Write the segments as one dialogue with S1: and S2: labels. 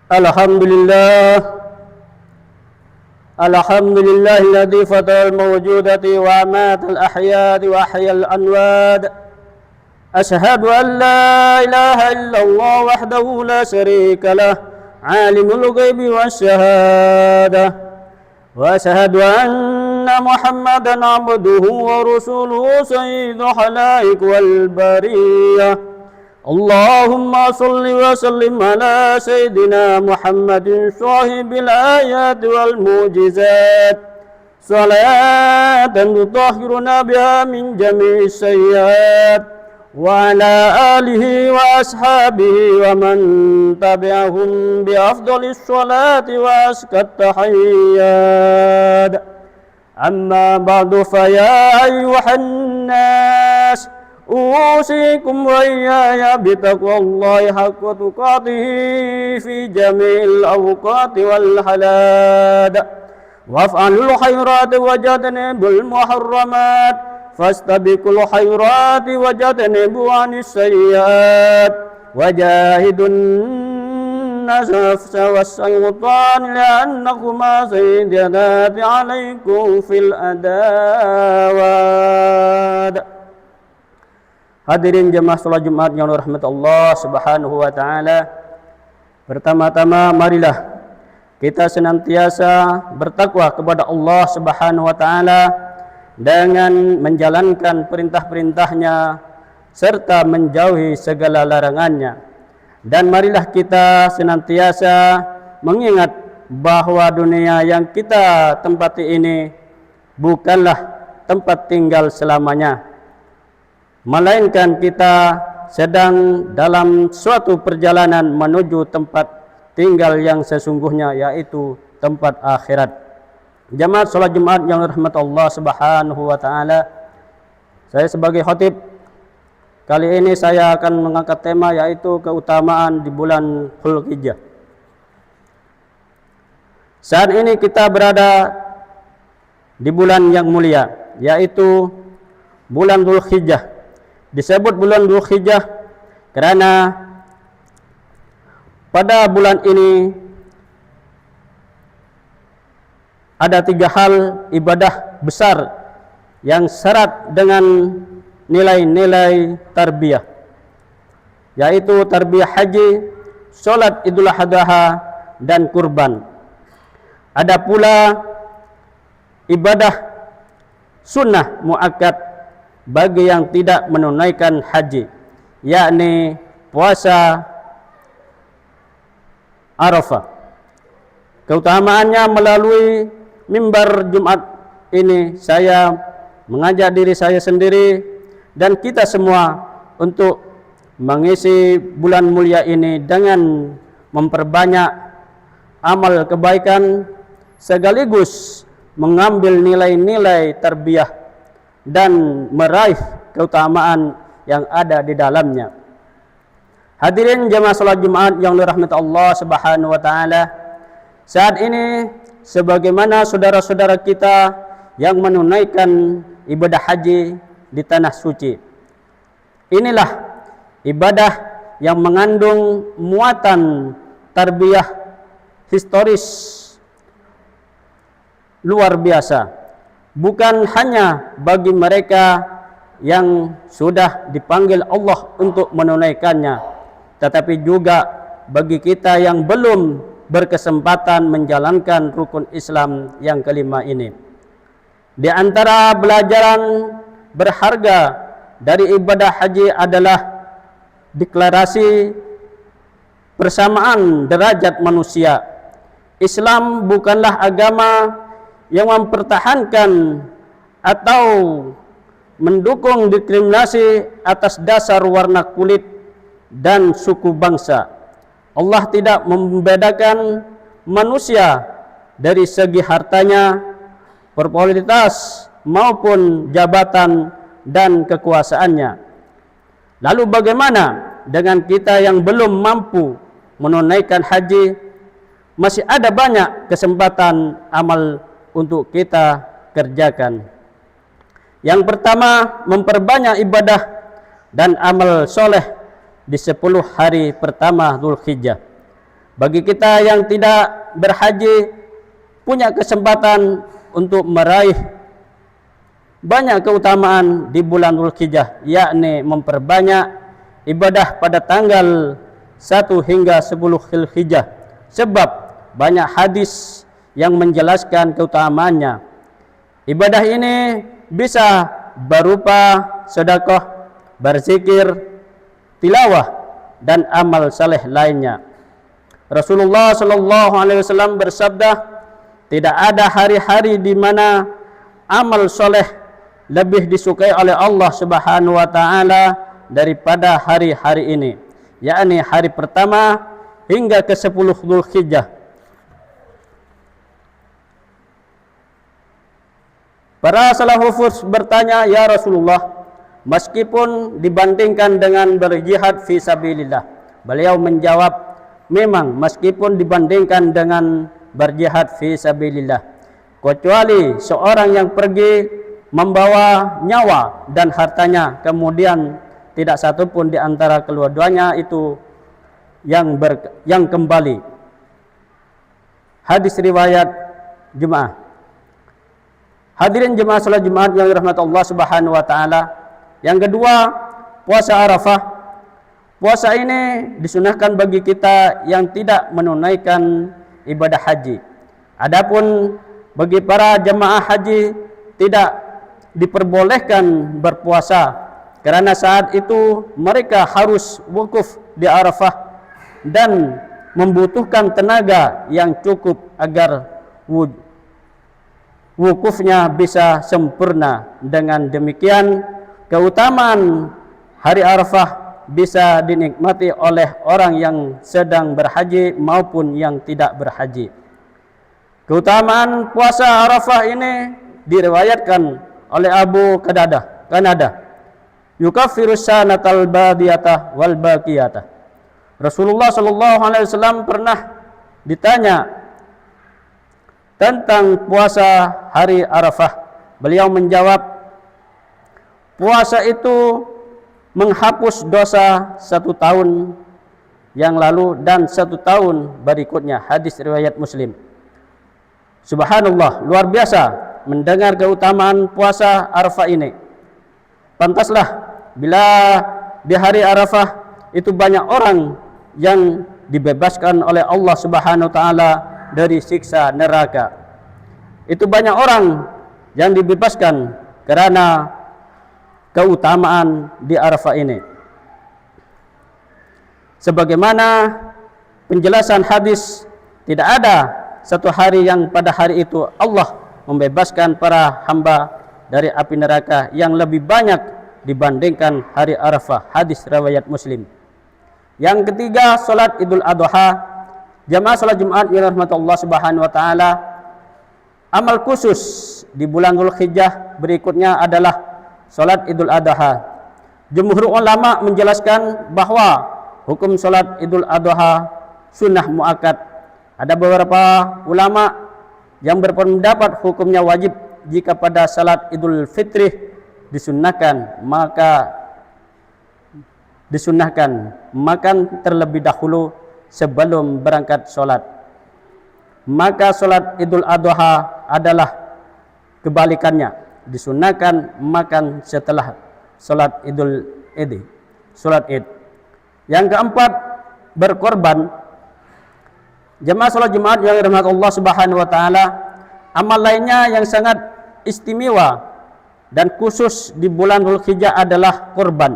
S1: Alhamdulillah. Alhamdulillah alladzi fatara al-mawjudati wa amata al-ahyadi wa ahya al-anwad. Ashhadu an la ilaha illallah wahdahu la syarika lah, alimul ghaibi wasyahada. Wa ashhadu anna Muhammadan abduhu wa rasuluhu sayyidul khalaiq wal bariyah. Allahumma salli wa sallim ala Sayyidina Muhammadin sahibil ayat wal mujizat, salatan tutahhiruna biha min jami'is sayyiat, wa ala alihi wa ashabihi wa man tabi'ahum bi afdalis salati wa askat tahiyyat. Amma ba'du, fa ya ayyuhan nas, usikum wa iyaya bitaqwallahi haqqa tuqatih fi jami'il awqati wal halad, waf'alul khairati wajtanibul muharramat, fastabiqul khairati wajtanibu anis sayyiat, wajahidun nafsa was-shaytan li'annakuma sayyidanati alaikum fil adawad. Hadirin jemaah salat Jumat yang dirahmati Allah Subhanahu wa taala. Pertama-tama marilah kita senantiasa bertakwa kepada Allah Subhanahu wa taala dengan menjalankan perintah-perintahnya serta menjauhi segala larangannya. Dan marilah kita senantiasa mengingat bahwa dunia yang kita tempati ini bukanlah tempat tinggal selamanya, melainkan kita sedang dalam suatu perjalanan menuju tempat tinggal yang sesungguhnya, yaitu tempat akhirat. Jamaah salat Jumat yang dirahmati Allah Subhanahu wa taala, saya sebagai khatib kali ini saya akan mengangkat tema yaitu keutamaan di bulan Dzulhijjah. Saat ini kita berada di bulan yang mulia, yaitu bulan Dzulhijjah. Disebut bulan Dzulhijjah karena pada bulan ini ada 3 hal ibadah besar yang syarat dengan nilai-nilai tarbiyah, yaitu tarbiyah haji, sholat Idul Adha, dan kurban. Ada pula ibadah sunnah muakkad bagi yang tidak menunaikan haji, yakni puasa Arafah. Keutamaannya melalui mimbar Jumat ini saya mengajak diri saya sendiri dan kita semua untuk mengisi bulan mulia ini dengan memperbanyak amal kebaikan sekaligus mengambil nilai-nilai tarbiyah dan meraih keutamaan yang ada di dalamnya. Hadirin jemaah salat Jumat yang dirahmati Allah Subhanahu wa taala, saat ini sebagaimana saudara-saudara kita yang menunaikan ibadah haji di tanah suci, inilah ibadah yang mengandung muatan tarbiyah historis luar biasa, bukan hanya bagi mereka yang sudah dipanggil Allah untuk menunaikannya, tetapi juga bagi kita yang belum berkesempatan menjalankan rukun Islam yang kelima ini. Di antara pelajaran berharga dari ibadah haji adalah deklarasi persamaan derajat manusia. Islam bukanlah agama yang mempertahankan atau mendukung diskriminasi atas dasar warna kulit dan suku bangsa. Allah tidak membedakan manusia dari segi hartanya, popularitas maupun jabatan dan kekuasaannya. Lalu bagaimana dengan kita yang belum mampu menunaikan haji? Masih ada banyak kesempatan amal untuk kita kerjakan. Yang pertama, memperbanyak ibadah dan amal soleh di 10 hari pertama Dzulhijjah. Bagi kita yang tidak berhaji, punya kesempatan untuk meraih banyak keutamaan di bulan Dzulhijjah, yakni memperbanyak ibadah pada tanggal 1 hingga 10 Dzulhijjah, sebab banyak hadis yang menjelaskan keutamaannya. Ibadah ini bisa berupa sedekah, berzikir, tilawah, dan amal saleh lainnya. Rasulullah sallallahu alaihi wasallam bersabda, tidak ada hari-hari di mana amal soleh lebih disukai oleh Allah Subhanahu wa taala daripada hari-hari ini, yakni hari pertama hingga ke-10 Dzulhijjah. Para salafus bertanya, "Ya Rasulullah, meskipun dibandingkan dengan berjihad fi sabilillah?" Beliau menjawab, memang meskipun dibandingkan dengan berjihad fi sabilillah, kecuali seorang yang pergi membawa nyawa dan hartanya, kemudian tidak satu pun di antara kedua-duanya itu yang kembali. Hadis riwayat Jemaah. Hadirin jemaah salat Jumat yang dirahmati Allah Subhanahu wa taala. Yang kedua, puasa Arafah. Puasa ini disunahkan bagi kita yang tidak menunaikan ibadah haji. Adapun bagi para jemaah haji tidak diperbolehkan berpuasa, karena saat itu mereka harus wukuf di Arafah dan membutuhkan tenaga yang cukup agar wukufnya bisa sempurna. Dengan demikian, keutamaan hari Arafah bisa dinikmati oleh orang yang sedang berhaji maupun yang tidak berhaji. Keutamaan puasa Arafah ini diriwayatkan oleh Abu Qanadah, yukaffiru sanatal badiyata wal baqiyata. Rasulullah sallallahu alaihi wasallam pernah ditanya tentang puasa hari Arafah. Beliau menjawab, puasa itu menghapus dosa 1 tahun yang lalu dan 1 tahun berikutnya. Hadis riwayat Muslim. Subhanallah, luar biasa mendengar keutamaan puasa Arafah ini. Pantaslah bila di hari Arafah itu banyak orang yang dibebaskan oleh Allah Subhanahu wa taala dari siksa neraka. Itu banyak orang yang dibebaskan karena keutamaan di Arafah ini. Sebagaimana penjelasan hadis, tidak ada satu hari yang pada hari itu Allah membebaskan para hamba dari api neraka yang lebih banyak dibandingkan hari Arafah. Hadis riwayat Muslim. Yang ketiga, salat Idul Adha. Jamaah salat Jumat yang dirahmati Allah Subhanahu wa taala, amal khusus di bulan Dzulhijjah berikutnya adalah salat Idul Adha. Jumhur ulama menjelaskan bahwa hukum salat Idul Adha sunnah muakkad. Ada beberapa ulama yang berpendapat hukumnya wajib jika pada salat Idul Fitri disunnahkan, makan terlebih dahulu sebelum berangkat sholat. Maka sholat Idul Adha adalah kebalikannya, disunnahkan makan setelah sholat Idul Id, sholat Id. Yang keempat, berkorban. Jemaah sholat Jumat yang dirahmati Allah Subhanahu wa taala, amal lainnya yang sangat istimewa dan khusus di bulan Dzulhijjah adalah korban.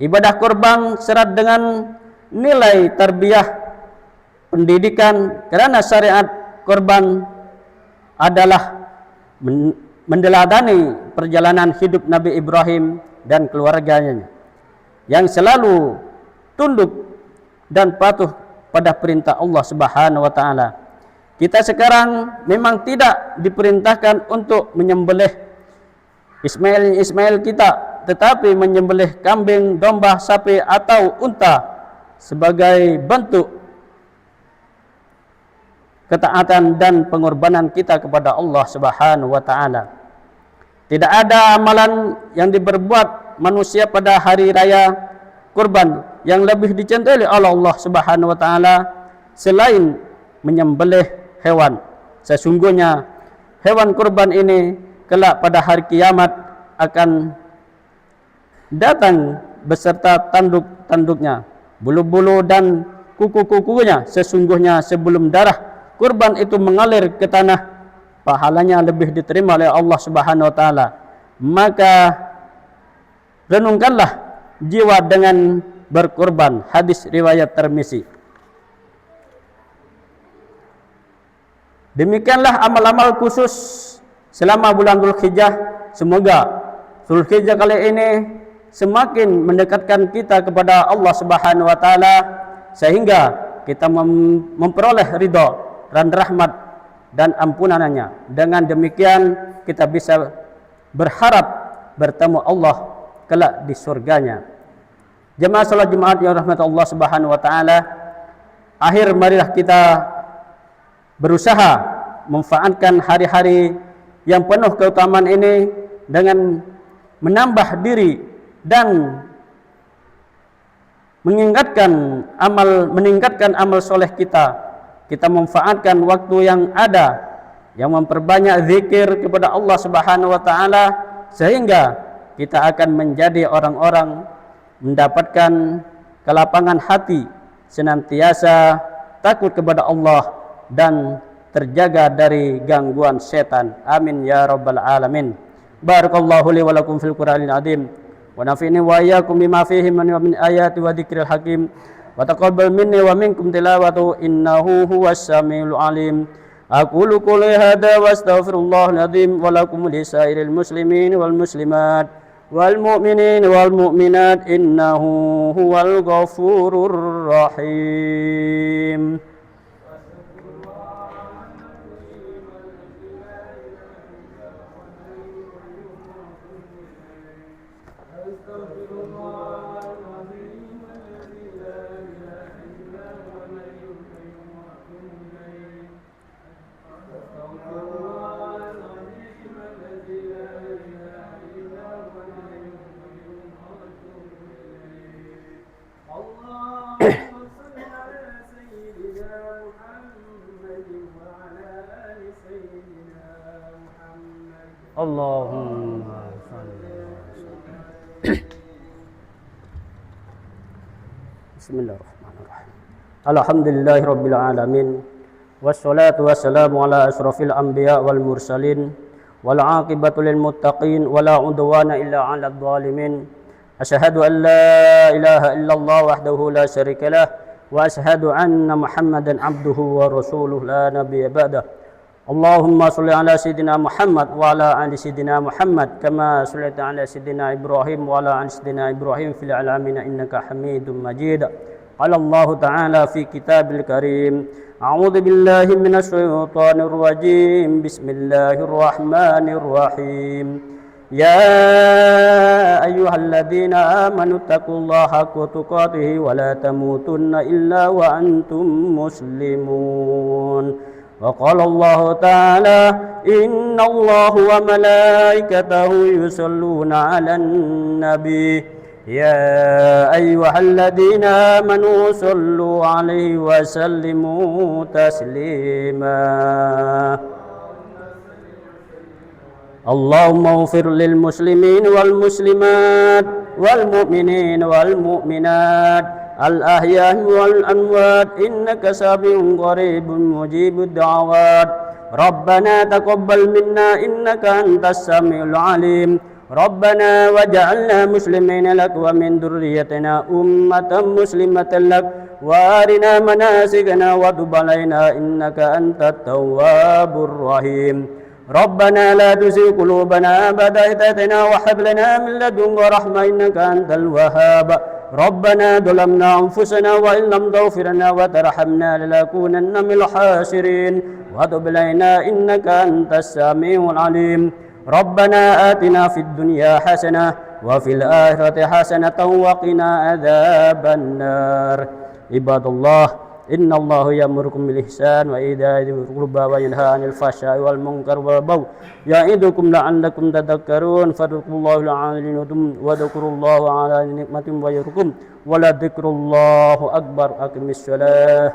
S1: Ibadah korban syarat dengan nilai tarbiyah pendidikan, karena syariat korban adalah mendeladani perjalanan hidup Nabi Ibrahim dan keluarganya yang selalu tunduk dan patuh pada perintah Allah Subhanahu wa taala. Kita sekarang memang tidak diperintahkan untuk menyembelih Ismail kita, tetapi menyembelih kambing, domba, sapi atau unta sebagai bentuk ketaatan dan pengorbanan kita kepada Allah Subhanahu wa taala. Tidak ada amalan yang diperbuat manusia pada hari raya kurban yang lebih dicintai oleh Allah Subhanahu wa taala selain menyembelih hewan. Sesungguhnya hewan kurban ini kelak pada hari kiamat akan datang beserta tanduk-tanduknya, bulu-bulu dan kuku-kukunya. Sesungguhnya sebelum darah kurban itu mengalir ke tanah, pahalanya lebih diterima oleh Allah Subhanahu wa taala. Maka renungkanlah jiwa dengan berkurban. Hadis riwayat Tirmizi. Demikianlah amal-amal khusus selama bulan Dzulhijjah. Semoga Dzulhijjah kali ini semakin mendekatkan kita kepada Allah Subhanahu wa taala sehingga kita memperoleh ridha dan rahmat dan ampunannya. Dengan demikian kita bisa berharap bertemu Allah kelak di surganya. Jemaah salat Jumat yang rahmat Allah Subhanahu wa taala, akhir marilah kita berusaha memanfaatkan hari-hari yang penuh keutamaan ini dengan menambah diri dan meningkatkan amal soleh kita. Kita memanfaatkan waktu yang ada, yang memperbanyak zikir kepada Allah Subhanahu wa taala sehingga kita akan menjadi orang-orang mendapatkan kelapangan hati, senantiasa takut kepada Allah dan terjaga dari gangguan setan. Amin ya rabbal alamin. Barakallahu li wa lakum fil Qur'anil azim wa nafini wa iyyakum bima fihi min ayati wa dzikril hakim wa taqabbal minni wa minkum tilawatu innahu huwas samiul alim. Aqulu qouli hadza wa astaghfirullahal azim wa lakum lisairil muslimin wal muslimat wal mu'minin wal mu'minat innahu huwal ghafurur rahim. Allahumma salli Bismillahirrahmanirrahim. Alhamdulillahi rabbil alamin wassalatu wassalamu ala asrafil anbiya wal mursalin wal aqibatu lil muttaqin wala udwana illa 'alal zalimin. Asyhadu an la ilaha illallah wahdahu la syarikalah wa asyhadu anna Muhammadan abduhu wa rasuluhu la nabiyya ba'dah. Allahumma sholli ala sayyidina Muhammad wa ala ali sayyidina Muhammad kama shallaita ala sayyidina Ibrahim wa ala ali sayyidina Ibrahim fil alamin innaka Hamidum Majid. Qala Allah ta'ala fi kitabil karim, a'udzu billahi minasy syaithanir rajim. Bismillahirrahmanirrahim. Ya ayyuhalladzina amanu taqullaha haqqa tuqatih wa la tamutunna illa wa antum muslimun. Wa qala Allah ta'ala innallaha wa malaikatahu yusholluna 'alan nabi ya ayyuhalladzina amanu shollu 'alaihi wa sallimu taslima. Allahumma ighfir lil muslimin wal muslimat wal mu'minin wal mu'minat al-ahya'i wal amwat innaka sami'un qaribun mujibud da'awat. Rabbana taqabbal minna innaka antas samiul alim. Rabbana waj'alna muslimina lak wa min dhurriyyatina ummatan muslimatan lak wa arina manasikana wa tub 'alaina innaka antat tawwabur rahim. Rabbana la tuzigh qulubana ba'da idh hadaytana wa hab lana min ladunka rahmah innaka antal wahhab. Rabbana zalamna anfusana wa in lam taghfir lana wa tarhamna lanakunanna minal khasirin wa tub 'alaina innaka antas samiul alim. Rabbana atina fid dunya hasanah wa fil akhirati hasanatan wa qina adzabannar. Ibadallah, innallaha ya'murukum bil ihsan wa ita'i dzil qurba wa yanha 'anil fahsya'i wal munkar wal baghi ya'idukum la'allakum tadhakkarun. Fadhkurullaha al-'azim wa dhkurullaha 'ala ni'matin wa yarukum wa la dzikrullahi akbar. Aqimis shalah.